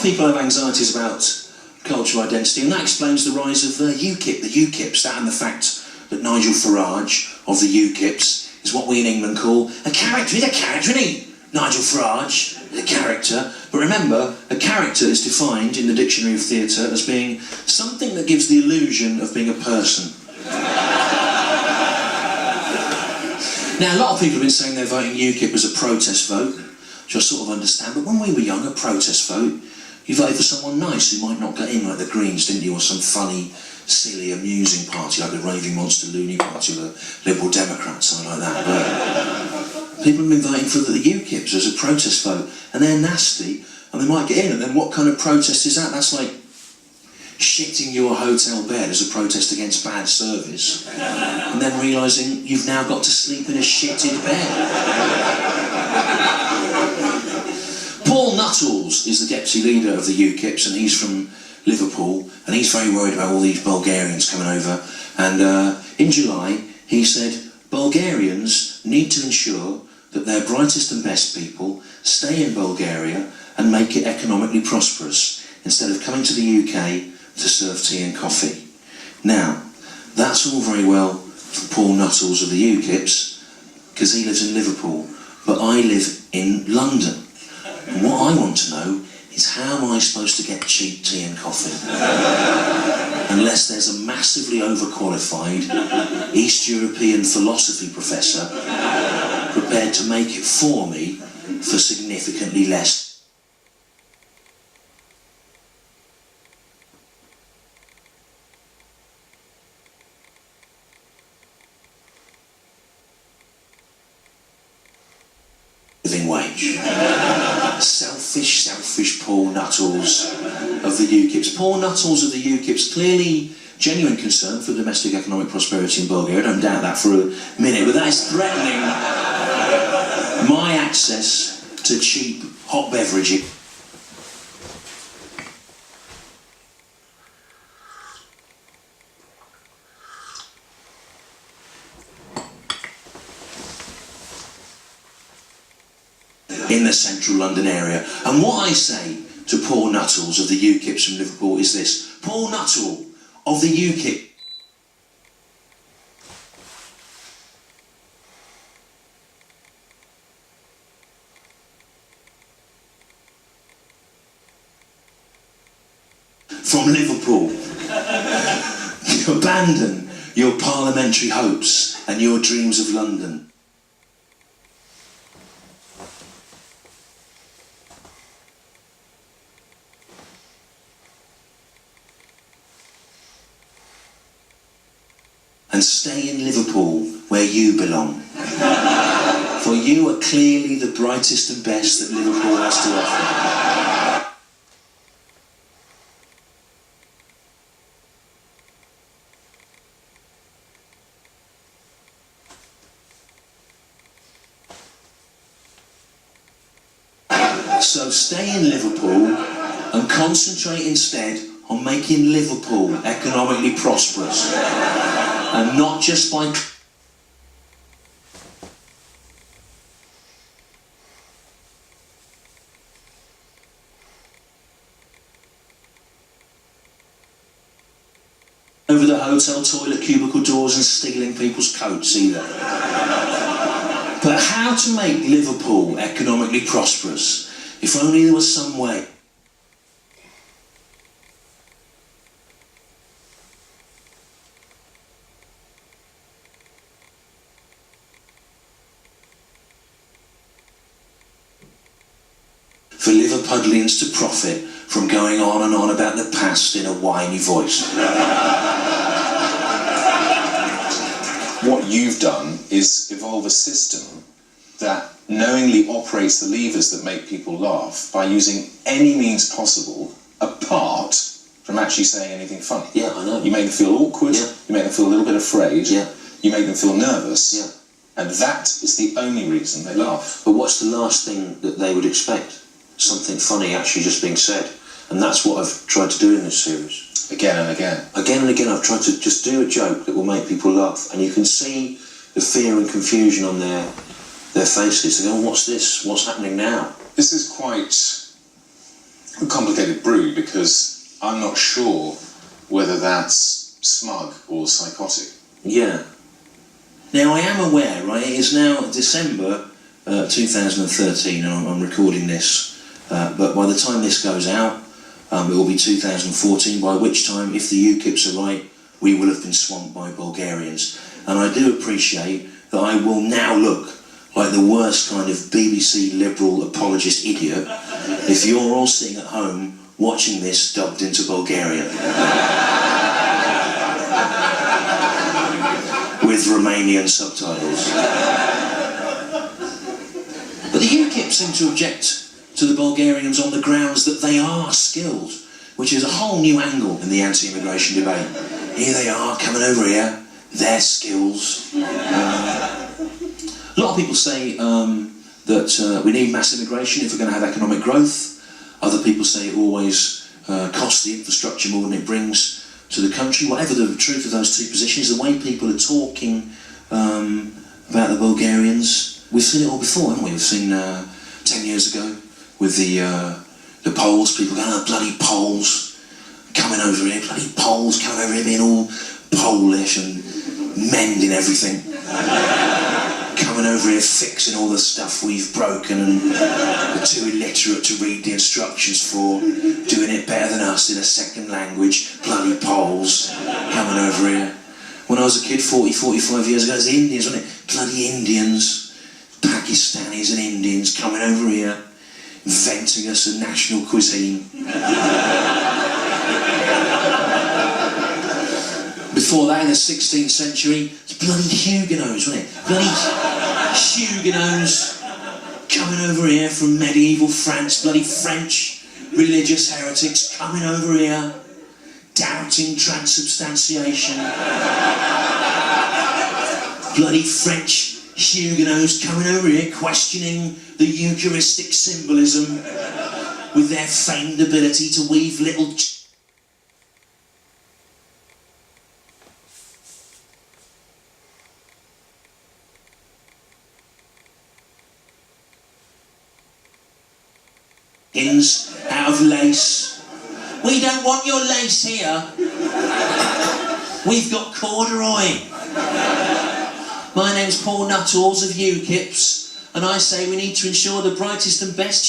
people have anxieties about cultural identity, and that explains the rise of UKIP, the UKIPs, that and the fact that Nigel Farage of the UKIPs is what we in England call a character. He's a character, isn't he? Nigel Farage, a character. But remember, a character is defined in the Dictionary of Theatre as being something that gives the illusion of being a person. Now, a lot of people have been saying they're voting UKIP as a protest vote, which I sort of understand, but when we were young, a protest vote, you voted for someone nice who might not get in, like the Greens, didn't you, or some funny, silly, amusing party, like the Raving Monster Loony Party, or the Liberal Democrats, something like that. But people have been voting for the UKIPs as a protest vote, and they're nasty, and they might get in, and then what kind of protest is that? That's like shitting your hotel bed as a protest against bad service, and then realising you've now got to sleep in a shitted bed. Paul Nuttall is the deputy leader of the UKIPs, and he's from Liverpool, and he's very worried about all these Bulgarians coming over. And in July, he said, Bulgarians need to ensure that their brightest and best people stay in Bulgaria and make it economically prosperous, instead of coming to the UK to serve tea and coffee. Now, that's all very well for Paul Nuttall of the UKIPs, because he lives in Liverpool, but I live in London. And what I want to know is, how am I supposed to get cheap tea and coffee? Unless there's a massively overqualified East European philosophy professor prepared to make it for me for significantly less. Living wage. Selfish Paul Nuttalls of the UKIPs. Paul Nuttalls of the UKIPs, clearly genuine concern for domestic economic prosperity in Bulgaria. I don't doubt that for a minute, but that is threatening my access to cheap hot beverages. In the central London area. And what I say to Paul Nuttalls of the UKIPs from Liverpool is this: Paul Nuttall of the UKIP, from Liverpool, abandon your parliamentary hopes and your dreams of London. And stay in Liverpool, where you belong. For you are clearly the brightest and best that Liverpool has to offer. So stay in Liverpool and concentrate instead on making Liverpool economically prosperous. And not just by over the hotel toilet cubicle doors and stealing people's coats either. But how to make Liverpool economically prosperous, if only there was some way. For Liverpudlians to profit from going on and on about the past in a whiny voice. What you've done is evolve a system that knowingly operates the levers that make people laugh by using any means possible, apart from actually saying anything funny. Yeah, I know. You make them feel awkward, yeah. You make them feel a little bit afraid, yeah. You make them feel nervous, yeah. And that is the only reason they laugh. But what's the last thing that they would expect? Something funny actually just being said. And that's what I've tried to do in this series. Again and again. Again and again I've tried to just do a joke that will make people laugh. And you can see the fear and confusion on their faces. They go, what's this? What's happening now? This is quite a complicated brew, because I'm not sure whether that's smug or psychotic. Yeah. Now, I am aware, right, it is now December 2013, and I'm recording this, but by the time this goes out, it will be 2014, by which time, if the UKIPs are right, we will have been swamped by Bulgarians. And I do appreciate that I will now look like the worst kind of BBC liberal apologist idiot if you're all sitting at home watching this dubbed into Bulgarian. With Romanian subtitles. But the UKIP seem to object to the Bulgarians on the grounds that they are skilled, which is a whole new angle in the anti-immigration debate. Here they are, coming over here, their skills. A lot of people say that we need mass immigration if we're going to have economic growth. Other people say it always costs the infrastructure more than it brings to the country. Whatever the truth of those two positions, the way people are talking about the Bulgarians, we've seen it all before, haven't we? We've seen 10 years ago with the Poles, people going, oh, bloody Poles coming over here, bloody Poles coming over here being all Polish and mending everything. Coming over here fixing all the stuff we've broken and we're too illiterate to read the instructions for, doing it better than us in a second language, bloody Poles coming over here. When I was a kid 45 years ago, it was the Indians, wasn't it? Bloody Indians, Pakistanis and Indians coming over here, inventing us a national cuisine. Before that, in the 16th century, it's bloody Huguenots, wasn't it? Bloody Huguenots coming over here from medieval France, bloody French religious heretics coming over here, doubting transubstantiation. Bloody French Huguenots coming over here, questioning the Eucharistic symbolism with their famed ability to weave little out of lace. We don't want your lace here. We've got corduroy. My name's Paul Nuttall of UKIPs, and I say we need to ensure the brightest and best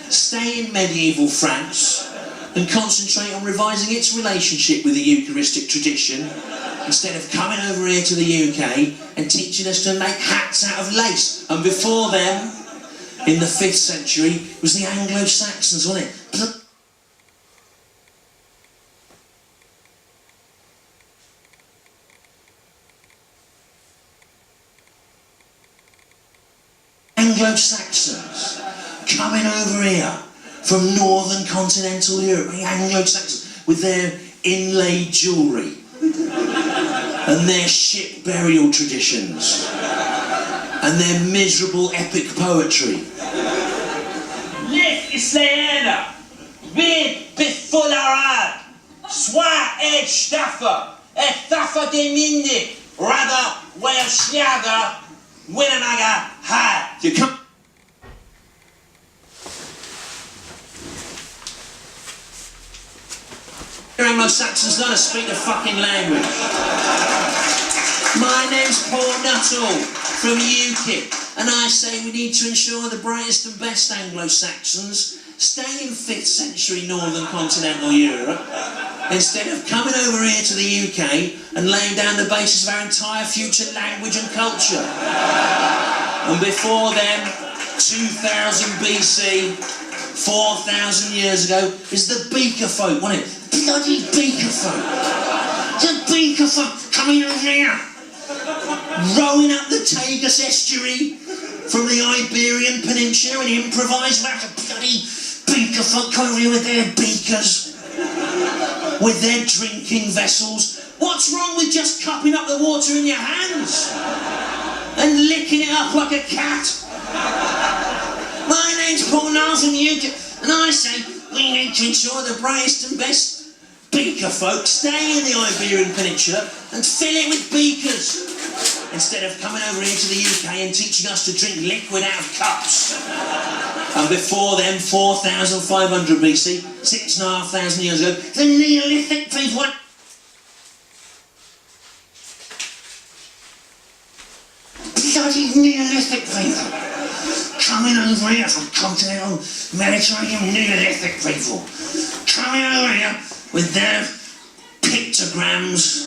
stay in medieval France and concentrate on revising its relationship with the Eucharistic tradition instead of coming over here to the UK and teaching us to make hats out of lace. And before them, in the 5th century, it was the Anglo-Saxons, wasn't it? Anglo-Saxons coming over here from northern continental Europe, the Anglo-Saxons, with their inlaid jewellery and their ship burial traditions and their miserable epic poetry. Lek Islanda, vid befullarar, swa ed staffa, et thaffa de mindi, rather Wiltshire, Winnanaga, ha. You come. Anglo-Saxons learn to speak the fucking language. My name's Paul Nuttall from UKIP, and I say we need to ensure the brightest and best Anglo-Saxons stay in 5th century northern continental Europe instead of coming over here to the UK and laying down the basis of our entire future language and culture. And before them, 2000 BC, 4,000 years ago, is the Beaker folk, wasn't it? Bloody Beaker folk. The Beaker folk coming over here, rowing up the Tagus estuary from the Iberian Peninsula and improvised about the bloody Beaker folk coming over here with their beakers, with their drinking vessels. What's wrong with just cupping up the water in your hands and licking it up like a cat? My name's Paul Nuttall from UKIP, and I say we need to ensure the brightest and best beaker folk stay in the Iberian Peninsula and fill it with beakers, instead of coming over here to the UK and teaching us to drink liquid out of cups. And before them, 4,500 BC, 6,500 years ago, the Neolithic people were... Bloody Neolithic people! Coming over here from continental Mediterranean Neolithic people! Coming over here with their pictograms